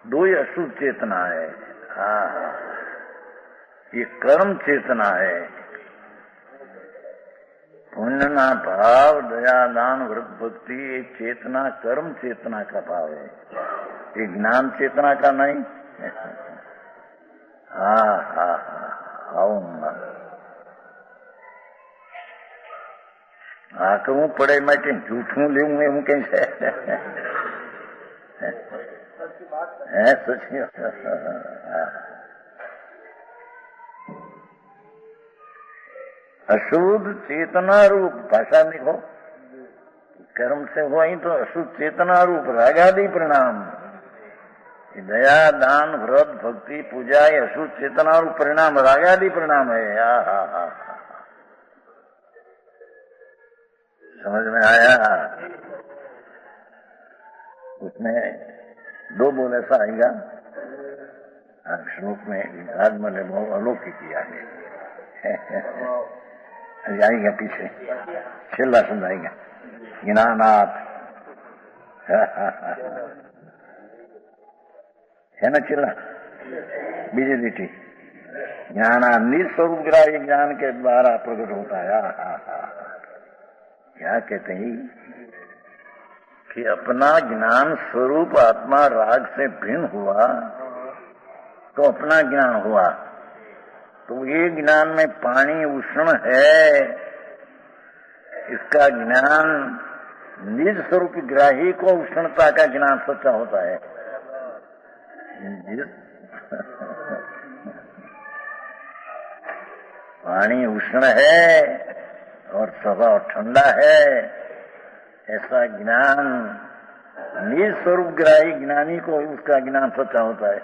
दो ही अशुद्ध चेतना है. ये कर्म चेतना है. पुण्य ना भाव दया दान व्रत भक्ति, ये चेतना कर्म चेतना का भाव है, ये ज्ञान चेतना का नहीं. आऊंगा आकू पड़े मैं झूठू लेऊंगे हूँ कैसे है सच्ची. अशुद्ध चेतना रूप भाषा लिखो, कर्म से हुआ ही तो अशुद्ध चेतना रूप रागादि परिणाम, दया दान व्रत भक्ति पूजा, ये अशुद्ध चेतना रूप परिणाम रागादि परिणाम है. समझ में आया. उसमें दो बोल ऐसा आएगा श्लोक में, आज मैंने बहुत अलौकिक किया है. आएगा पीछे छेल्ला समझाएगा. ज्ञानाथ है ना चिल्ला बीजे लीटी. ज्ञाना निस्वरूप ग्राह्य ज्ञान के द्वारा प्रकट होता है. क्या कहते हैं कि अपना ज्ञान स्वरूप आत्मा राग से भिन्न हुआ तो अपना ज्ञान हुआ. तो ये ज्ञान में पानी उष्ण है, इसका ज्ञान निज स्वरूप ग्राही को उष्णता का ज्ञान सच्चा होता है. पानी उष्ण है और स्वभाव ठंडा है, ऐसा ज्ञान निज स्वरूप ग्राही ज्ञानी को उसका ज्ञान सच्चा होता है.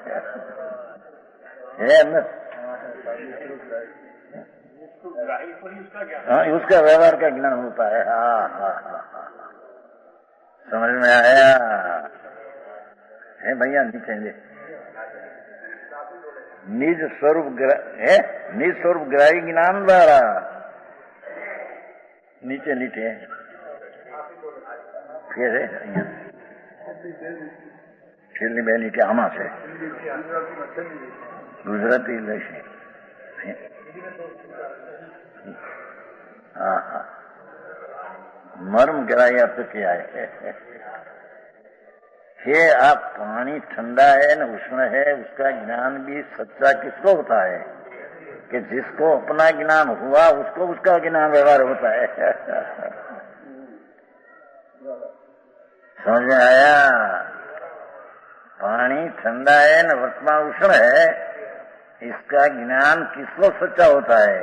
हाँ, उसका व्यवहार का ज्ञान होता है. समझ में आया है भैया. नीचे निज स्वरूप है, निज स्वरूप ग्राही ज्ञान द्वारा नीचे नीचे फिर है છેલ્લી બે લીટી આમાં છે. ગુજરાતી લખી. मर्म गहराई अर्थ किया है. ये आप पानी ठंडा है न उष्ण है, उसका ज्ञान भी सच्चा किसको होता है कि जिसको अपना ज्ञान हुआ उसको उसका ज्ञान व्यवहार होता है. समझ में आया. पानी ठंडा है न वर्तमान उष्ण है, इसका ज्ञान किसको सच्चा होता है?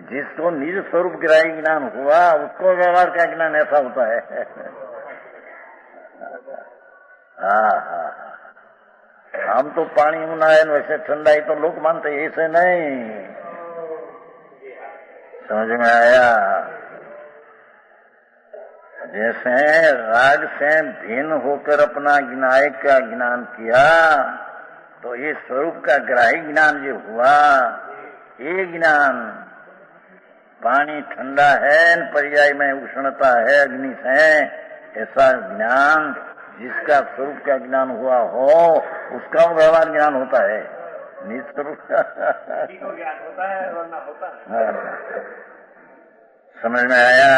जिसको निज स्वरूप ग्राही ज्ञान हुआ उसको व्यवहार का ज्ञान ऐसा होता है. हम तो पानी उना है वैसे ठंडा ही तो लोग मानते, ऐसे नहीं. समझ में आया. जैसे राग से भिन्न होकर अपना विनायक का ज्ञान किया तो ये स्वरूप का ग्राही ज्ञान जो हुआ, ये ज्ञान पानी ठंडा है, पर्याय में उष्णता है, अग्नि से, ऐसा ज्ञान जिसका स्वरूप का ज्ञान हुआ हो उसका व्यवहार ज्ञान होता है। निस्वरूप ज्ञान होता है वरना होता है। समझ में आया?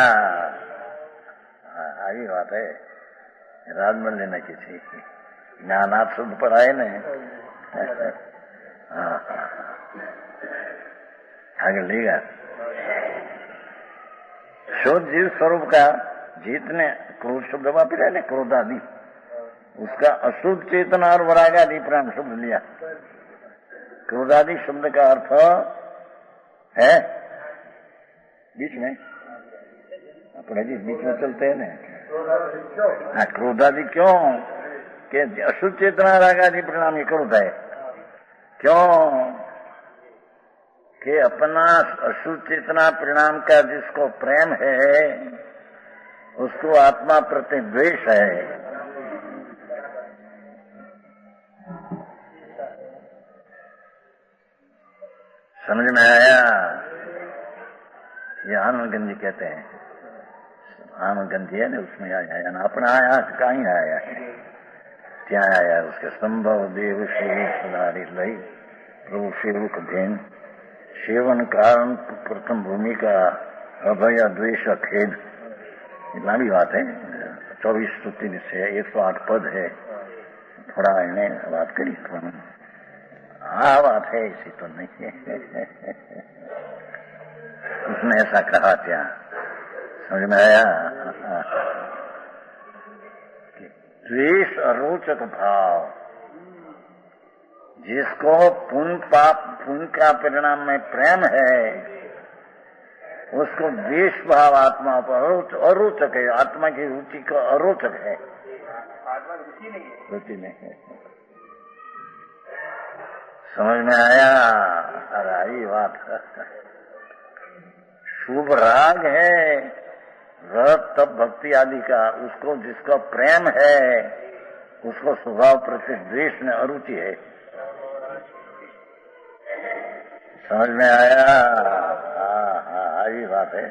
आई बात है, राजमल लेने की थी। ज्ञान आप शुद्ध पढ़ाए न। आगे लेगा शुद्ध जीव स्वरूप का जितने क्रोध शब्द वापिर है न, क्रोध आदि, उसका अशुद्ध चेतना और वरागादि प्राण शब्द लिया। क्रोधादि शब्द का अर्थ है बीच में, अपने जी बीच में चलते हैं ना। क्रोधादि क्यों कि अशुद्ध चेतना रागादि परिणाम ये क्रोध है। क्यों कि अपना अशुद्ध चेतना परिणाम का जिसको प्रेम है उसको आत्मा प्रति द्वेष है। समझ में आया? ये आनंदगंज कहते हैं, आनंदगंज है ना, उसमें आया है ना, अपना आया कहीं आया है, क्या आया उसके संभव देव सेवक सुधारी लई प्रभु सेवक भेन सेवन कारण प्रथम भूमि का अभय द्वेष खेद। लंबी बात है, 24 स्तुति से 108 पद है, थोड़ा इन्हें बात करी थोड़ा। हाँ बात है, इसी तो नहीं है। उसने ऐसा कहा क्या, समझ में आया? द्वेष अरोचक भाव, जिसको पुण्य पाप पुण्य का परिणाम में प्रेम है उसको द्वेष भाव आत्मा पर अरोचक है। आत्मा की रुचि का अरोचक है, आत्मा रुचि नहीं है, रुचि नहीं है। समझ में आया? अरे ये बात शुभ राग है, रत तप भक्ति आदि का, उसको जिसका प्रेम है उसको स्वभाव प्रति द्वेष में अरुचि है। समझ में आया? हाँ, ये बात है।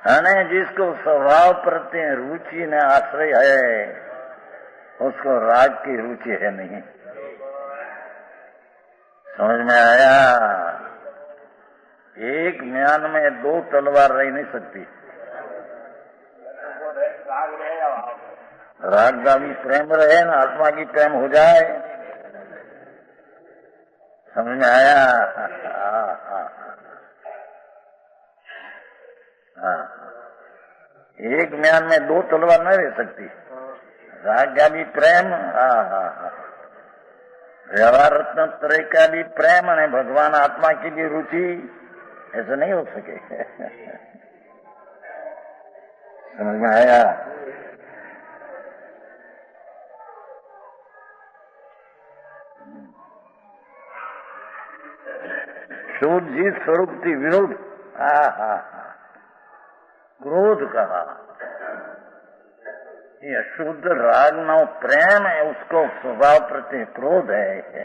अने जिसको स्वभाव प्रति रुचि में आश्रय है उसको राग की रुचि है नहीं। समझ में आया? एक म्यान में 2 तलवार रह नहीं सकती। राग का भी प्रेम रहे ना, आत्मा की प्रेम हो जाए। समझ में आया? एक म्यान में 2 तलवार नहीं रह सकती। राग का भी प्रेम, व्यवहार रत्न त्रय का भी प्रेम, और भगवान आत्मा की भी रुचि, ऐसा नहीं हो सके। समझ में आया? शुद्ध जीव स्वरूप थी विरोध, क्रोध कहा। ये शुद्ध राग नो प्रेम है, उसको स्वभाव प्रति क्रोध है।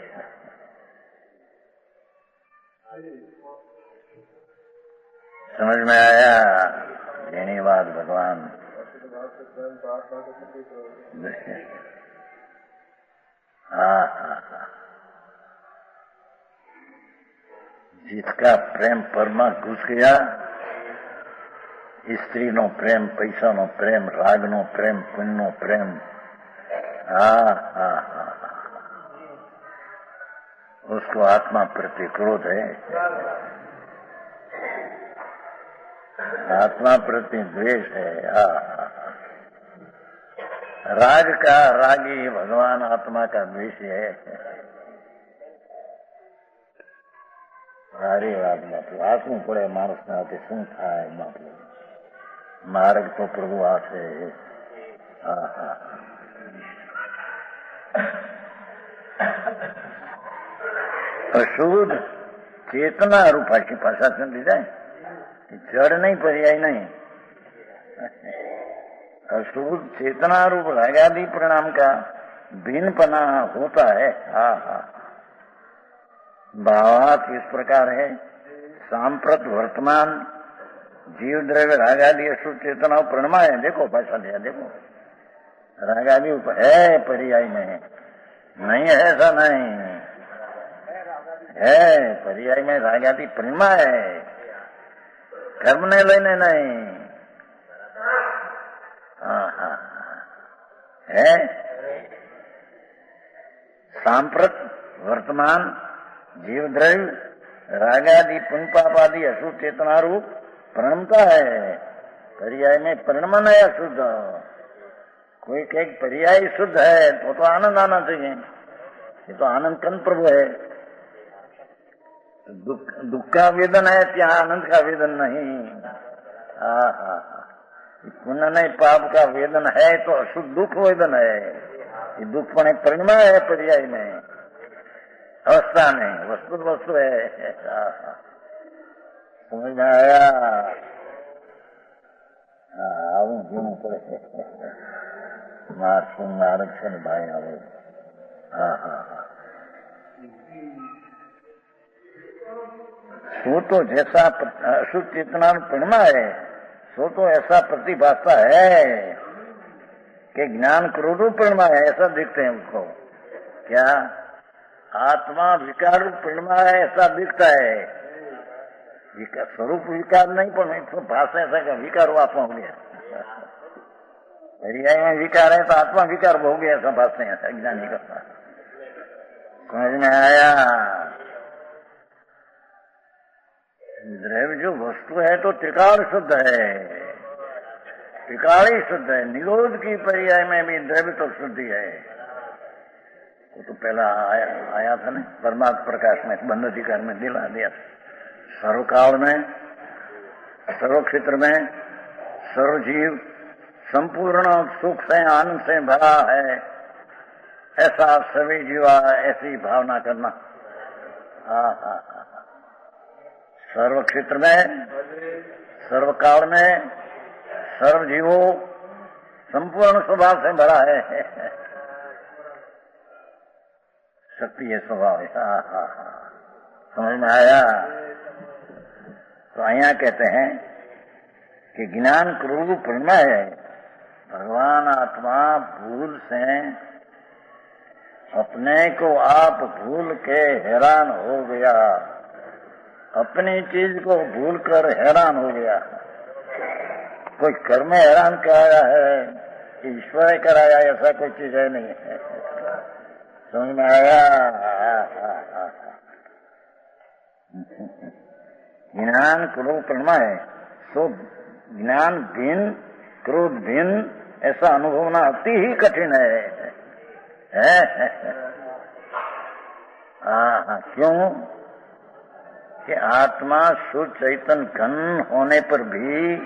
समझ में आया? धन्यवाद भगवान। जिसका प्रेम परमा घुस गया, स्त्री नो प्रेम, पैसा नो प्रेम, राग नो प्रेम, पुण्य नो प्रेम, उसको आत्मा प्रति क्रोध है, आत्मा प्रति द्वेष है। राग का रागी भगवान आत्मा का द्वेष है। સારી વાત બાપુ, આખું પડે માણસના હાથે શું થાય બાપુ? માર્ગ તો પ્રભુ આ છે। અશુદ્ધ ચેतना रूपा की भाषा समझी जाए, जड़ नहीं पर्याय नहीं। अशुद्ध चेतना रूप रागादि परिणाम का भिन्नपना होता है। हाँ हाँ, भावार्थ इस प्रकार है। सांप्रत वर्तमान जीव द्रव्य रागादि अशुद्ध चेतना प्रणमा है। देखो भाषा दिया, देखो रागादि है पर्याय में, नहीं है ऐसा नहीं है। पर्याय में रागादि प्रणमा है, कर्म ने लेने नहीं। हाँ हाँ है। सांप्रत वर्तमान जीव द्रव्य रागादि पुण्यपापादि अशुद्ध चेतना रूप प्रणमता है। पर्याय में प्रणमन है अशुद्ध। कोई कहे पर्याय शुद्ध है तो आनंद आना चाहिए। ये तो आनंद कन प्रभु है। दुख का वेदन है, क्या आनंद का वेदन नहीं। हाँ हाँ, पुण्य नहीं पाप का वेदन है तो अशुद्ध दुख वेदन है। ये दुख पण परिणमा है पर्याय में, अवस्था नहीं, वस्तु वस्तु है। समझ में आया? आવું જેવું પડે મારું માર્ગ છે ને ભાઈ હવે। હા હા હા, सो तो जैसा अशुद्ध चेतना प्रणमा है, सो तो ऐसा प्रतिभासा है कि ज्ञान क्रोध प्रणमा है, ऐसा देखते हैं उसको। क्या आत्मा विकार प्रणमा है ऐसा दिखता है। स्वरूप विकार नहीं, पर तो भाषा ऐसा का विकार हुआ आत्मा हो गया। पर्याय में विकार है तो आत्मा विकार हो गया, ऐसा भाषा है अज्ञानी का। समझ में आया? द्रव्य जो वस्तु है तो त्रिकाल शुद्ध है, त्रिकाल ही शुद्ध है। निरोध की पर्याय में भी द्रव्य तो शुद्ध ही है। वो तो पहला आया था ना परमात्म प्रकाश में, बंध अधिकार में दिला दिया। सर्वकाल में, सर्व क्षेत्र में, सर्व जीव संपूर्ण सुख से आनंद से भरा है, ऐसा सभी जीवा ऐसी भावना करना। हाँ हाँ हाँ, सर्व क्षेत्र में, सर्व काल में, सर्व जीवों संपूर्ण स्वभाव से भरा है। शक्ति है स्वभाव। हाँ हाँ हाँ, समझ में आया? तो અહીંયા कहते हैं कि ज्ञान क्रोध प्रणमा है। भगवान आत्मा भूल से अपने को आप भूल के हैरान हो गया, अपनी चीज को भूल कर हैरान हो गया। कोई कर्म में हैरान कराया है, ईश्वर ने कराया, ऐसा कोई चीज है नहीं है। समझ में आया? ज्ञान क्रोध प्रणमा है, सो ज्ञान भिन्न क्रोध भिन्न ऐसा अनुभव होना अति ही कठिन है। हाँ, क्यों कि आत्मा शुद्ध चैतन्य घन होने पर भी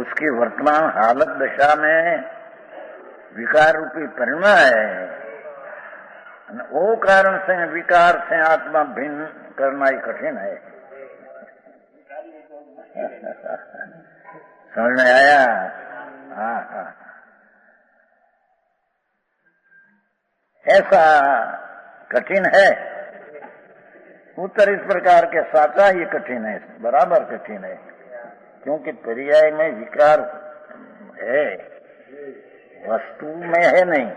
उसकी वर्तमान हालत दशा में विकार रूपी परिणमा है। वो कारण से विकार से आत्मा भिन्न करना ही कठिन है। समझ में आया? हाँ हाँ, ऐसा कठिन है। उत्तर इस प्रकार के साचा ये कठिन है, बराबर कठिन है। क्योंकि पर्याय में विकार है, वस्तु में है नहीं,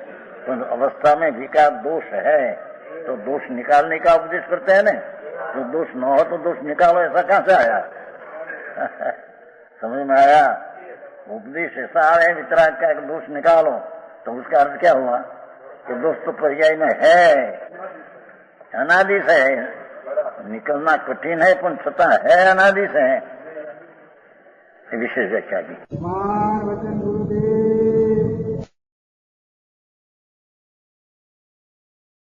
तो अवस्था में विकार दोष है, तो दोष निकालने का उपदेश करते हैं ना। तो दोष न हो तो दोष निकालो, ऐसा कहां से आया? समझ में आया? उपदेश ऐसा है वितराग का दोष निकालो, तो उसका अर्थ क्या हुआ कि दोष तो पर्याय में है, अनादि से है। निकलना कठिन है पण छता है अनादि से है। विशेष व्याख्या की।